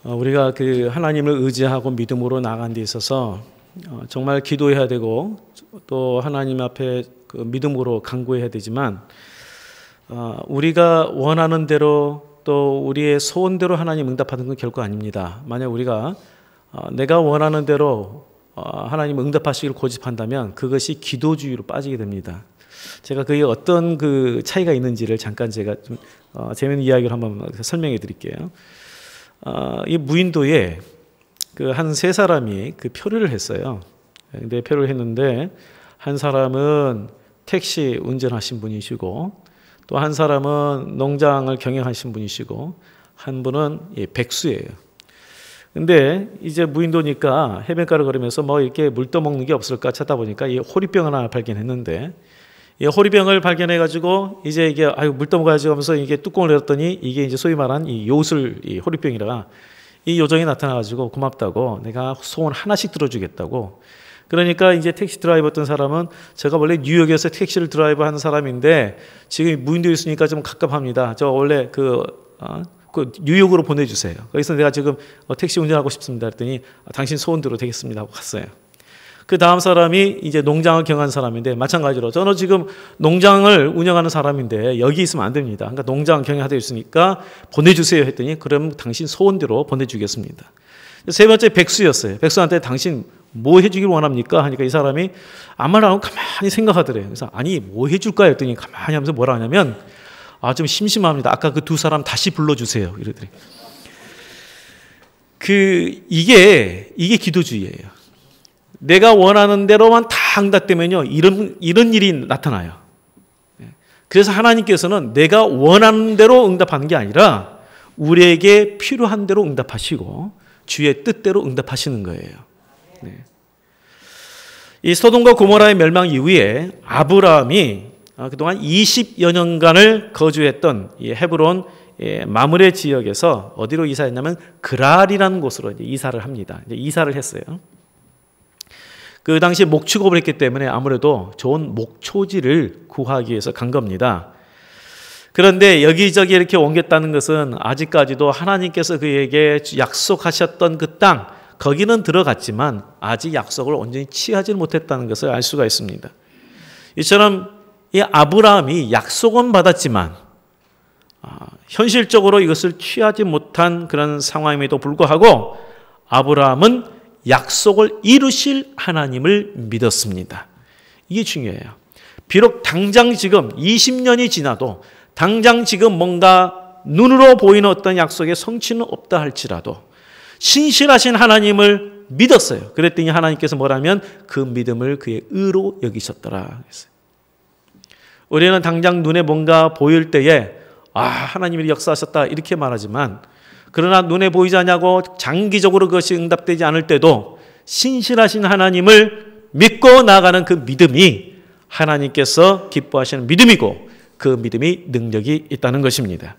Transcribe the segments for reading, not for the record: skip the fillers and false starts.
우리가 그 하나님을 의지하고 믿음으로 나아간 데 있어서 정말 기도해야 되고 또 하나님 앞에 그 믿음으로 간구해야 되지만 우리가 원하는 대로 또 우리의 소원대로 하나님 응답하는 건 결코 아닙니다. 만약 우리가 내가 원하는 대로 하나님 응답하시기를 고집한다면 그것이 기도주의로 빠지게 됩니다. 제가 그게 어떤 그 차이가 있는지를 잠깐 제가 좀 재미있는 이야기를 한번 설명해 드릴게요. 이 무인도에 그 한 세 사람이 그 표류를 했어요. 근데 표류를 했는데 한 사람은 택시 운전하신 분이시고 또 한 사람은 농장을 경영하신 분이시고 한 분은 백수예요. 근데 이제 무인도니까 해변가를 걸으면서 뭐 이렇게 물 떠먹는 게 없을까 찾다 보니까 이 호리병 하나 발견했는데 이 호리병을 발견해가지고 이제 이게 물 떠먹어야지 하면서 이게 뚜껑을 열었더니 이게 이제 소위 말한 이 요술 이 호리병이라 이 요정이 나타나가지고 고맙다고 내가 소원 하나씩 들어주겠다고. 그러니까 이제 택시 드라이버였던 사람은 제가 원래 뉴욕에서 택시를 드라이브 하는 사람인데 지금 무인도에 있으니까 좀 갑갑합니다. 저 원래 그 뉴욕으로 보내주세요. 그래서 내가 지금 택시 운전하고 싶습니다. 그랬더니 당신 소원대로 되겠습니다 하고 갔어요. 그 다음 사람이 이제 농장을 경영하는 사람인데 마찬가지로 저는 지금 농장을 운영하는 사람인데 여기 있으면 안 됩니다. 그러니까 농장 경영하고 있으니까 보내주세요 했더니 그럼 당신 소원대로 보내주겠습니다. 세 번째 백수였어요. 백수한테 당신 뭐 해주길 원합니까? 하니까 이 사람이 아무 말 안 하고 가만히 생각하더래요. 그래서 아니 뭐 해줄까 했더니 가만히 하면서 뭐라 하냐면 좀 심심합니다. 아까 그 두 사람 다시 불러주세요. 이러더니 이게 기도주의예요. 내가 원하는 대로만 다 응답되면요 이런 일이 나타나요. 그래서 하나님께서는 내가 원하는 대로 응답하는 게 아니라 우리에게 필요한 대로 응답하시고 주의 뜻대로 응답하시는 거예요. 이 소돔과 고모라의 멸망 이후에 아브라함이 그동안 20여 년간을 거주했던 이 헤브론 마므레 지역에서 어디로 이사했냐면 그랄이라는 곳으로 이제 이사를 합니다. 이제 이사를 했어요. 그 당시에 목축업을 했기 때문에 아무래도 좋은 목초지를 구하기 위해서 간 겁니다. 그런데 여기저기 이렇게 옮겼다는 것은 아직까지도 하나님께서 그에게 약속하셨던 그 땅, 거기는 들어갔지만 아직 약속을 온전히 취하지 못했다는 것을 알 수가 있습니다. 이처럼 이 아브라함이 약속은 받았지만 현실적으로 이것을 취하지 못한 그런 상황임에도 불구하고 아브라함은 약속을 이루실 하나님을 믿었습니다. 이게 중요해요. 비록 당장 지금 20년이 지나도 당장 지금 뭔가 눈으로 보이는 어떤 약속의 성취는 없다 할지라도 신실하신 하나님을 믿었어요. 그랬더니 하나님께서 뭐라면 그 믿음을 그의 의로 여기셨더라. 우리는 당장 눈에 뭔가 보일 때에 하나님이 역사하셨다 이렇게 말하지만 그러나 눈에 보이지 않냐고 장기적으로 그것이 응답되지 않을 때도 신실하신 하나님을 믿고 나아가는 그 믿음이 하나님께서 기뻐하시는 믿음이고 그 믿음이 능력이 있다는 것입니다.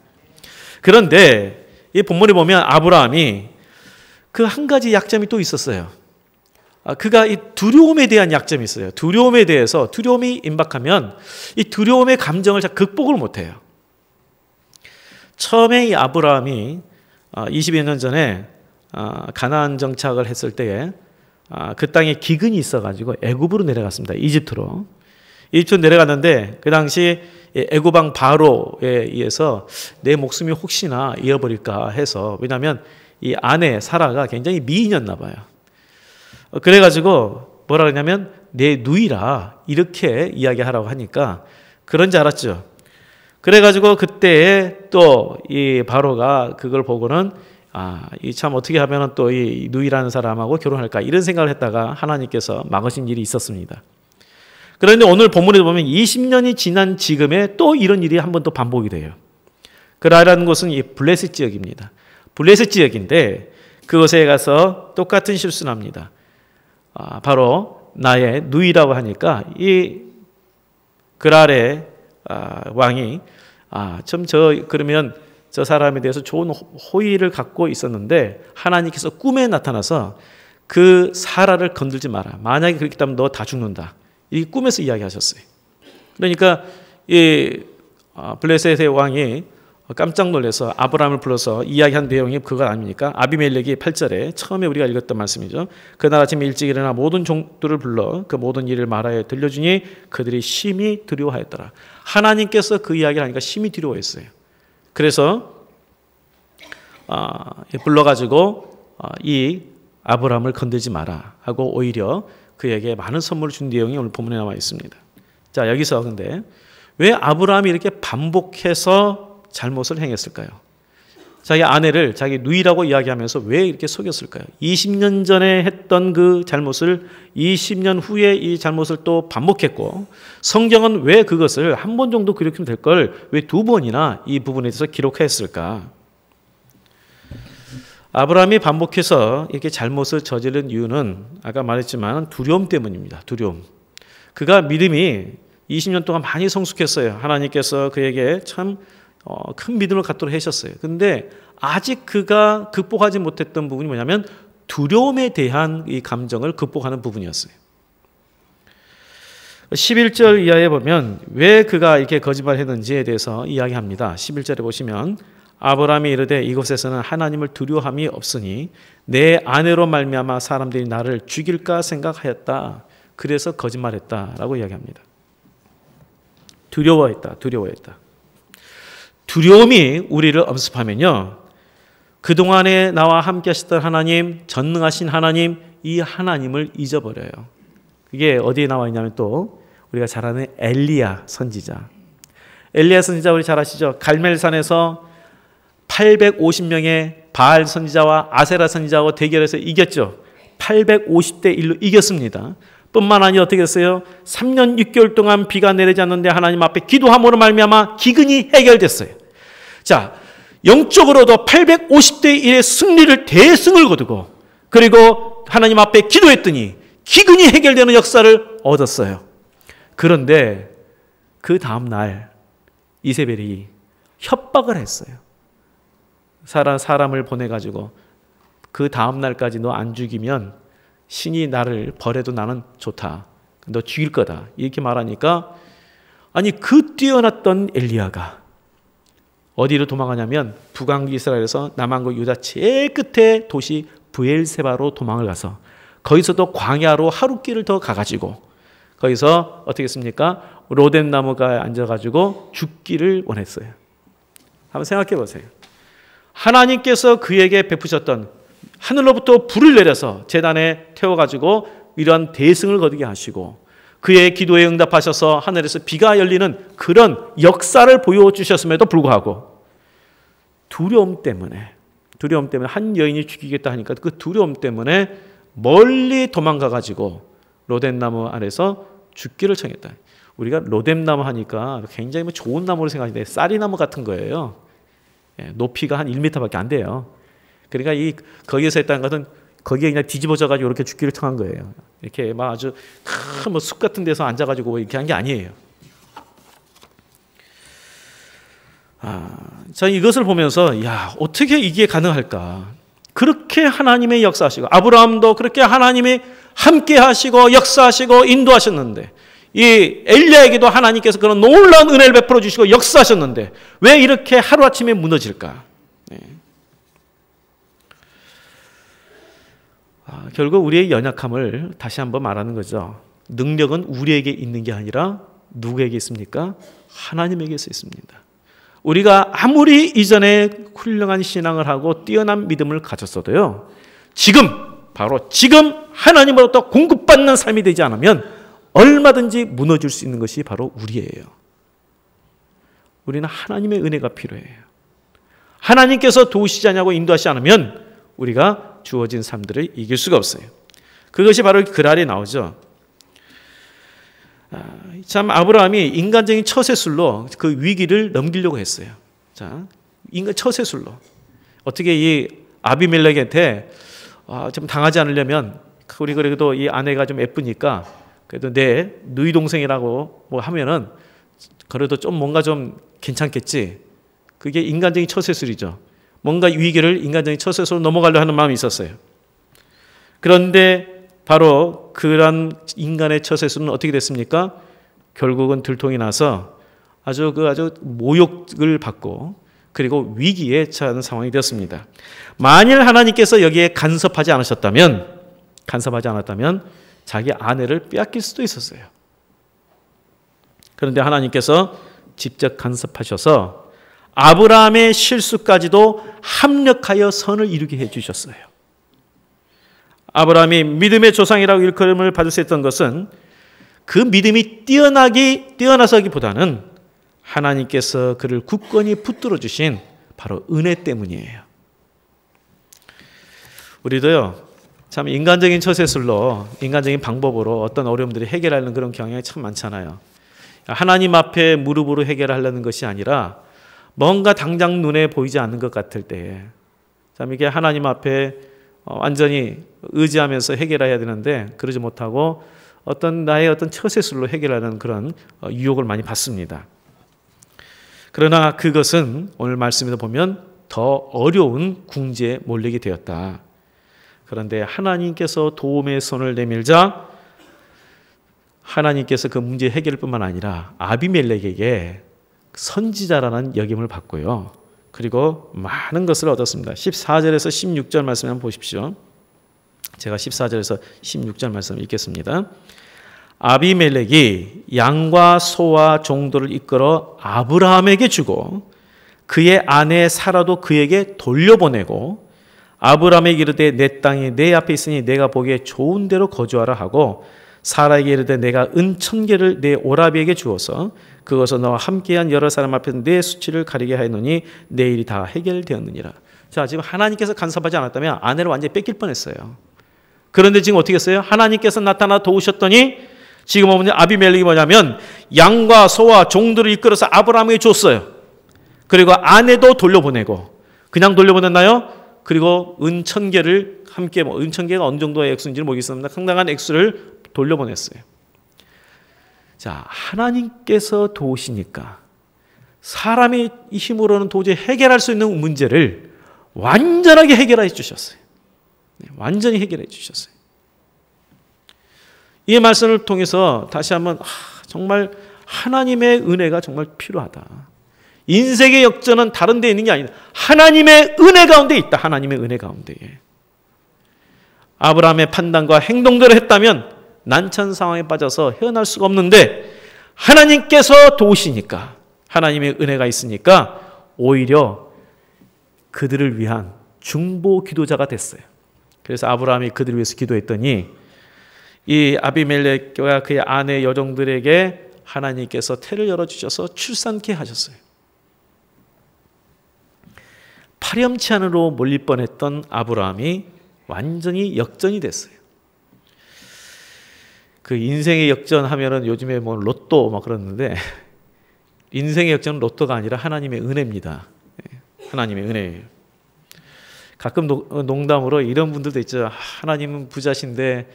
그런데 이 본문에 보면 아브라함이 그 한 가지 약점이 또 있었어요. 그가 이 두려움에 대한 약점이 있어요. 두려움에 대해서 두려움이 임박하면 이 두려움의 감정을 잘 극복을 못해요. 처음에 이 아브라함이 20여 년 전에 가나안 정착을 했을 때에 그 땅에 기근이 있어가지고 애굽으로 내려갔습니다. 이집트로 내려갔는데 그 당시 애굽 왕 바로에 의해서 내 목숨이 혹시나 잃어버릴까 해서 왜냐하면 이 아내 사라가 굉장히 미인이었나 봐요. 그래가지고 뭐라 그러냐면 내 누이라 이렇게 이야기하라고 하니까 그런 줄 알았죠. 그래가지고 그때 또 이 바로가 그걸 보고는 이 참 어떻게 하면은 또 이 누이라는 사람하고 결혼할까 이런 생각을 했다가 하나님께서 막으신 일이 있었습니다. 그런데 오늘 본문에 보면 20년이 지난 지금에 또 이런 일이 한 번 또 반복이 돼요. 그라라는 곳은 이 블레셋 지역입니다. 블레셋 지역인데 그곳에 가서 똑같은 실수를 합니다. 바로 나의 누이라고 하니까 이 그랄의 왕이 그러면 저 사람에 대해서 좋은 호의를 갖고 있었는데 하나님께서 꿈에 나타나서 그 사라를 건들지 마라. 만약에 그렇게 되면 너 다 죽는다. 이 꿈에서 이야기하셨어요. 그러니까 이 블레셋의 왕이 깜짝 놀라서 아브라함을 불러서 이야기한 내용이 그거 아닙니까? 아비멜렉이 8절에 처음에 우리가 읽었던 말씀이죠. 그날 아침 일찍 일어나 모든 종들을 불러 그 모든 일을 말하여 들려주니 그들이 심히 두려워하였더라. 하나님께서 그 이야기를 하니까 심히 두려워했어요. 그래서 불러가지고 이 아브라함을 건들지 마라 하고 오히려 그에게 많은 선물을 준 내용이 오늘 본문에 나와 있습니다. 자, 여기서 근데 왜 아브라함이 이렇게 반복해서 잘못을 행했을까요? 자기 아내를 자기 누이라고 이야기하면서 왜 이렇게 속였을까요? 20년 전에 했던 그 잘못을 20년 후에 이 잘못을 또 반복했고, 성경은 왜 그것을 한 번 정도 기록하면 될 걸 왜 두 번이나 이 부분에 대해서 기록했을까? 아브라함이 반복해서 이렇게 잘못을 저지른 이유는 아까 말했지만 두려움 때문입니다. 두려움. 그가 믿음이 20년 동안 많이 성숙했어요. 하나님께서 그에게 참 큰 믿음을 갖도록 하셨어요. 그런데 아직 그가 극복하지 못했던 부분이 뭐냐면 두려움에 대한 이 감정을 극복하는 부분이었어요. 11절 이하에 보면 왜 그가 이렇게 거짓말했는지에 대해서 이야기합니다. 11절에 보시면 아브라함이 이르되 이곳에서는 하나님을 두려워함이 없으니 내 아내로 말미암아 사람들이 나를 죽일까 생각하였다. 그래서 거짓말했다라고 이야기합니다. 두려워했다. 두려움이 우리를 엄습하면요, 그동안에 나와 함께 하셨던 하나님, 전능하신 하나님, 이 하나님을 잊어버려요. 그게 어디에 나와 있냐면 또 우리가 잘 아는 엘리야 선지자. 엘리야 선지자 우리 잘 아시죠? 갈멜산에서 850명의 바알 선지자와 아세라 선지자와 대결해서 이겼죠. 850대 1로 이겼습니다. 뿐만 아니라 어떻게 했어요? 3년 6개월 동안 비가 내리지 않는데 하나님 앞에 기도함으로 말미암아 기근이 해결됐어요. 자, 영적으로도 850대 1의 승리를 대승을 거두고 그리고 하나님 앞에 기도했더니 기근이 해결되는 역사를 얻었어요. 그런데 그 다음 날 이세벨이 협박을 했어요. 사람을 보내가지고 그 다음 날까지 너 안 죽이면 신이 나를 벌해도 나는 좋다. 너 죽일 거다. 이렇게 말하니까 아니 그 뛰어났던 엘리야가 어디로 도망가냐면 북왕국 이스라엘에서 남왕국 유다 제일 끝에 도시 브엘세바로 도망을 가서 거기서도 광야로 하루길을 더 가가지고 거기서 어떻게 했습니까? 로뎀 나무가 앉아가지고 죽기를 원했어요. 한번 생각해 보세요. 하나님께서 그에게 베푸셨던 하늘로부터 불을 내려서 제단에 태워가지고 이러한 대승을 거두게 하시고 그의 기도에 응답하셔서 하늘에서 비가 열리는 그런 역사를 보여주셨음에도 불구하고 두려움 때문에 한 여인이 죽이겠다 하니까 그 두려움 때문에 멀리 도망가가지고 로뎀나무 아래서 죽기를 청했다. 우리가 로뎀나무 하니까 굉장히 좋은 나무로 생각하는데 쌀이나무 같은 거예요. 높이가 한 1m밖에 안 돼요. 그러니까 거기에서 했다는 것은 거기에 그냥 뒤집어져가지고 이렇게 죽기를 청한 거예요. 이렇게 막 아주 큰 숲 같은 데서 앉아가지고 이렇게 한 게 아니에요. 자, 이것을 보면서 야, 어떻게 이게 가능할까? 그렇게 하나님의 역사하시고 아브라함도 그렇게 하나님이 함께 하시고 역사하시고 인도하셨는데 이 엘리야에게도 하나님께서 그런 놀라운 은혜를 베풀어 주시고 역사하셨는데 왜 이렇게 하루아침에 무너질까? 결국 우리의 연약함을 다시 한번 말하는 거죠. 능력은 우리에게 있는 게 아니라 누구에게 있습니까? 하나님에게 있습니다. 우리가 아무리 이전에 훌륭한 신앙을 하고 뛰어난 믿음을 가졌어도요, 바로 지금 하나님으로부터 공급받는 삶이 되지 않으면 얼마든지 무너질 수 있는 것이 바로 우리예요. 우리는 하나님의 은혜가 필요해요. 하나님께서 도우시지 않냐고 인도하시지 않으면 우리가 주어진 삶들을 이길 수가 없어요. 그것이 바로 글 아래 나오죠. 참 아브라함이 인간적인 처세술로 그 위기를 넘기려고 했어요. 자, 인간 처세술로 어떻게 이 아비멜렉한테 좀 당하지 않으려면 우리 그래도 이 아내가 좀 예쁘니까 그래도 내 누이 동생이라고 뭐 하면은 그래도 좀 뭔가 좀 괜찮겠지. 그게 인간적인 처세술이죠. 뭔가 위기를 인간적인 처세술로 넘어가려 하는 마음이 있었어요. 그런데 바로 그런 인간의 처세술은 어떻게 됐습니까? 결국은 들통이 나서 아주 모욕을 받고 그리고 위기에 처하는 상황이 되었습니다. 만일 하나님께서 여기에 간섭하지 않았다면 자기 아내를 빼앗길 수도 있었어요. 그런데 하나님께서 직접 간섭하셔서 아브라함의 실수까지도 합력하여 선을 이루게 해주셨어요. 아브라함이 믿음의 조상이라고 일컬음을 받을 수 있던 것은 그 믿음이 뛰어나서기보다는 하나님께서 그를 굳건히 붙들어 주신 바로 은혜 때문이에요. 우리도요, 참 인간적인 처세술로, 인간적인 방법으로 어떤 어려움들을 해결하는 그런 경향이 참 많잖아요. 하나님 앞에 무릎으로 해결하려는 것이 아니라 뭔가 당장 눈에 보이지 않는 것 같을 때에 참 이게 하나님 앞에 완전히 의지하면서 해결해야 되는데 그러지 못하고 나의 어떤 처세술로 해결하는 그런 유혹을 많이 받습니다. 그러나 그것은 오늘 말씀에서 보면 더 어려운 궁지에 몰리게 되었다. 그런데 하나님께서 도움의 손을 내밀자 하나님께서 그 문제 해결뿐만 아니라 아비멜렉에게 선지자라는 역임을 받고요. 그리고 많은 것을 얻었습니다. 14절에서 16절 말씀 한번 보십시오. 제가 14절에서 16절 말씀 읽겠습니다. 아비멜렉이 양과 소와 종들을 이끌어 아브라함에게 주고 그의 아내 사라도 그에게 돌려보내고 아브라함에게 이르되 내 땅이 내 앞에 있으니 내가 보기에 좋은 데로 거주하라 하고 사라에게 이르되 내가 은 1000개를 내 오라비에게 주어서 그것을 너와 함께한 여러 사람 앞에서 내 수치를 가리게 하였노니 내 일이 다 해결되었느니라. 자, 지금 하나님께서 간섭하지 않았다면 아내를 완전히 뺏길 뻔했어요. 그런데 지금 어떻게 했어요? 하나님께서 나타나 도우셨더니 지금 보면 아비멜렉이 뭐냐면 양과 소와 종들을 이끌어서 아브라함에게 줬어요. 그리고 아내도 돌려보내고 그냥 돌려보냈나요? 그리고 은 1000개를 함께 은 1000개가 어느 정도의 액수인지는 모르겠습니다. 상당한 액수를 돌려보냈어요. 자, 하나님께서 도우시니까 사람의 힘으로는 도저히 해결할 수 있는 문제를 완전하게 해결해 주셨어요. 완전히 해결해 주셨어요. 이 말씀을 통해서 다시 한번 정말 하나님의 은혜가 정말 필요하다. 인생의 역전은 다른 데 있는 게 아니다. 하나님의 은혜 가운데 있다. 하나님의 은혜 가운데에. 아브라함의 판단과 행동대로 했다면 난처한 상황에 빠져서 헤어날 수가 없는데 하나님께서 도우시니까 하나님의 은혜가 있으니까 오히려 그들을 위한 중보 기도자가 됐어요. 그래서 아브라함이 그들을 위해서 기도했더니 이 아비멜렉과 그의 아내 여종들에게 하나님께서 태를 열어주셔서 출산케 하셨어요. 파렴치 않으로 몰릴 뻔했던 아브라함이 완전히 역전이 됐어요. 그 인생의 역전하면은 요즘에 뭐 로또 막 그러는데 인생의 역전은 로또가 아니라 하나님의 은혜입니다. 하나님의 은혜예요. 가끔 농담으로 이런 분들도 있죠. 하나님은 부자신데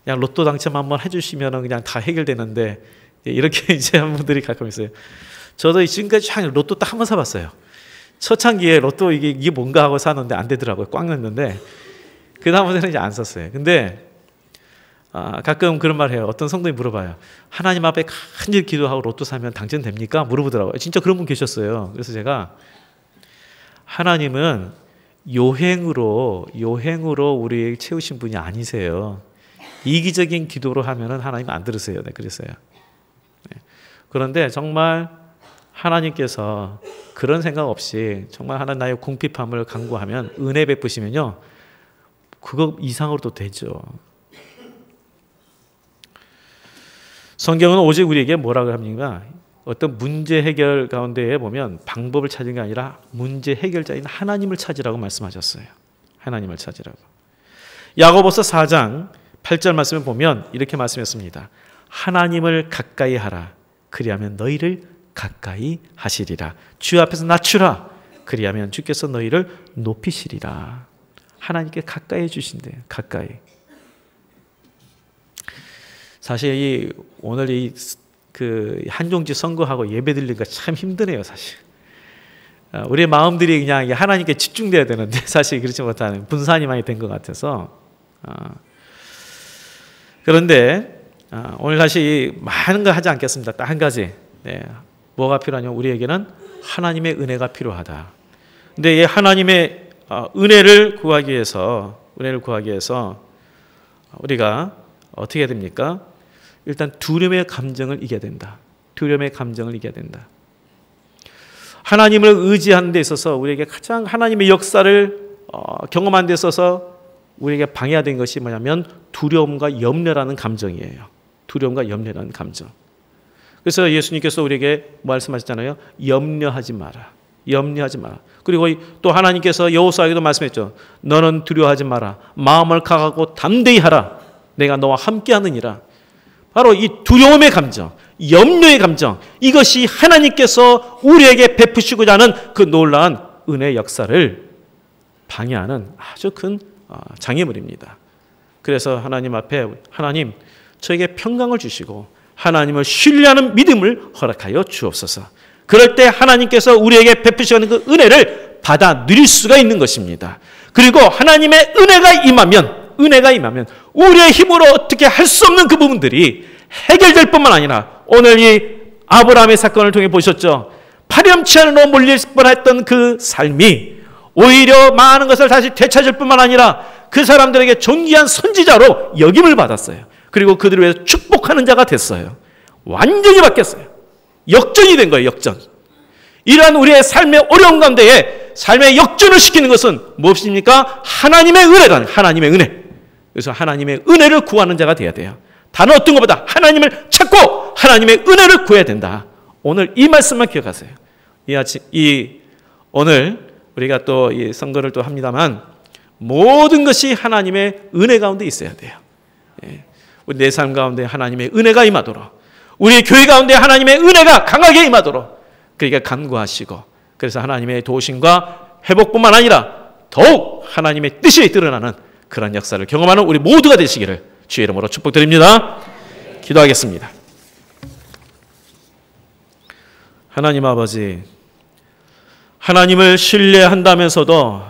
그냥 로또 당첨 한번 해주시면은 그냥 다 해결되는데 이렇게 이제 한 분들이 가끔 있어요. 저도 지금까지 로또 딱 한 번 사봤어요. 초창기에 로또 이게 뭔가 하고 사는데 안 되더라고요. 꽉 넣는데 그 다음부터는 이제 안 썼어요. 근데 가끔 그런 말 해요. 어떤 성도님이 물어봐요. 하나님 앞에 간절히 기도하고 로또 사면 당첨됩니까? 물어보더라고요. 진짜 그런 분 계셨어요. 그래서 제가 하나님은 요행으로 우리 채우신 분이 아니세요. 이기적인 기도로 하면은 하나님 안 들으세요. 네, 그랬어요. 네. 그런데 정말 하나님께서 그런 생각 없이 정말 하나님 나의 궁핍함을 간구하면 은혜 베푸시면요. 그거 이상으로도 되죠. 성경은 오직 우리에게 뭐라고 합니까? 어떤 문제 해결 가운데에 보면 방법을 찾는 게 아니라 문제 해결자인 하나님을 찾으라고 말씀하셨어요. 하나님을 찾으라고. 야고보서 4장 8절 말씀을 보면 이렇게 말씀했습니다. 하나님을 가까이 하라. 그리하면 너희를 가까이 하시리라. 주 앞에서 낮추라. 그리하면 주께서 너희를 높이시리라. 하나님께 가까이 해주신대요. 가까이. 사실 오늘 그 한종지 선거하고 예배 드리기가 참 힘드네요, 사실. 우리의 마음들이 그냥 하나님께 집중돼야 되는데 사실 그렇지 못하는 분산이 많이 된 것 같아서. 그런데 오늘 다시 많은 걸 하지 않겠습니다. 딱 한 가지. 네. 뭐가 필요하냐면 우리에게는 하나님의 은혜가 필요하다. 근데 이 하나님의 은혜를 구하기 위해서 우리가 어떻게 해야 됩니까? 일단 두려움의 감정을 이겨야 된다. 두려움의 감정을 이겨야 된다. 하나님을 의지하는 데 있어서 우리에게 가장 하나님의 역사를 경험하는 데 있어서 우리에게 방해된 것이 뭐냐면 두려움과 염려라는 감정이에요. 두려움과 염려라는 감정. 그래서 예수님께서 우리에게 말씀하셨잖아요. 염려하지 마라. 염려하지 마라. 그리고 또 하나님께서 여호수아에게도 말씀했죠. 너는 두려워하지 마라. 마음을 강하고 담대히 하라. 내가 너와 함께하느니라. 바로 이 두려움의 감정, 염려의 감정, 이것이 하나님께서 우리에게 베푸시고자 하는 그 놀라운 은혜의 역사를 방해하는 아주 큰 장애물입니다. 그래서 하나님 앞에 하나님 저에게 평강을 주시고 하나님을 신뢰하는 믿음을 허락하여 주옵소서. 그럴 때 하나님께서 우리에게 베푸시는 그 은혜를 받아 누릴 수가 있는 것입니다. 그리고 하나님의 은혜가 임하면 우리의 힘으로 어떻게 할 수 없는 그 부분들이 해결될 뿐만 아니라 오늘 이 아브라함의 사건을 통해 보셨죠. 파렴치 않으로 몰릴 뻔했던 그 삶이 오히려 많은 것을 다시 되찾을 뿐만 아니라 그 사람들에게 존귀한 선지자로 역임을 받았어요. 그리고 그들을 위해서 축복하는 자가 됐어요. 완전히 바뀌었어요. 역전이 된 거예요. 역전. 이러한 우리의 삶의 어려운 가운데에 삶의 역전을 시키는 것은 무엇입니까? 하나님의 은혜란 하나님의 은혜. 그래서 하나님의 은혜를 구하는 자가 되어야 돼요. 다른 어떤 것보다 하나님을 찾고 하나님의 은혜를 구해야 된다. 오늘 이 말씀만 기억하세요. 오늘 우리가 또 이 선거를 또 합니다만 모든 것이 하나님의 은혜 가운데 있어야 돼요. 우리 내 삶 가운데 하나님의 은혜가 임하도록, 우리 교회 가운데 하나님의 은혜가 강하게 임하도록 그러니까 간구하시고, 그래서 하나님의 도우심과 회복뿐만 아니라 더욱 하나님의 뜻이 드러나는 그런 역사를 경험하는 우리 모두가 되시기를 주의 이름으로 축복드립니다. 기도하겠습니다. 하나님 아버지, 하나님을 신뢰한다면서도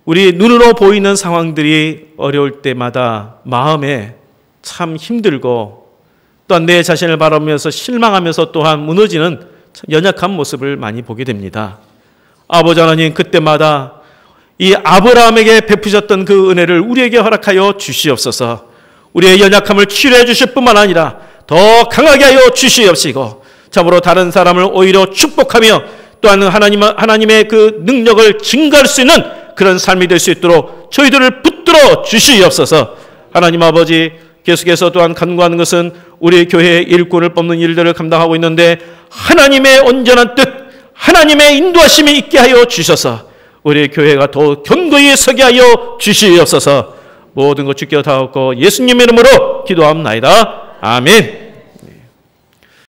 우리 눈으로 보이는 상황들이 어려울 때마다 마음에 참 힘들고 또한 내 자신을 바라보면서 실망하면서 또한 무너지는 연약한 모습을 많이 보게 됩니다. 아버지 하나님, 그때마다 이 아브라함에게 베푸셨던 그 은혜를 우리에게 허락하여 주시옵소서. 우리의 연약함을 치료해 주실 뿐만 아니라 더 강하게 하여 주시옵시고, 참으로 다른 사람을 오히려 축복하며 또한 하나님의 그 능력을 증가할 수 있는 그런 삶이 될 수 있도록 저희들을 붙들어 주시옵소서. 하나님 아버지, 계속해서 또한 간구하는 것은 우리 교회의 일꾼을 뽑는 일들을 감당하고 있는데 하나님의 온전한 뜻, 하나님의 인도하심이 있게 하여 주셔서 우리 교회가 더 견고히 서게 하여 주시옵소서. 모든 것 주께 다 얻고 예수님의 이름으로 기도합나이다. 아멘.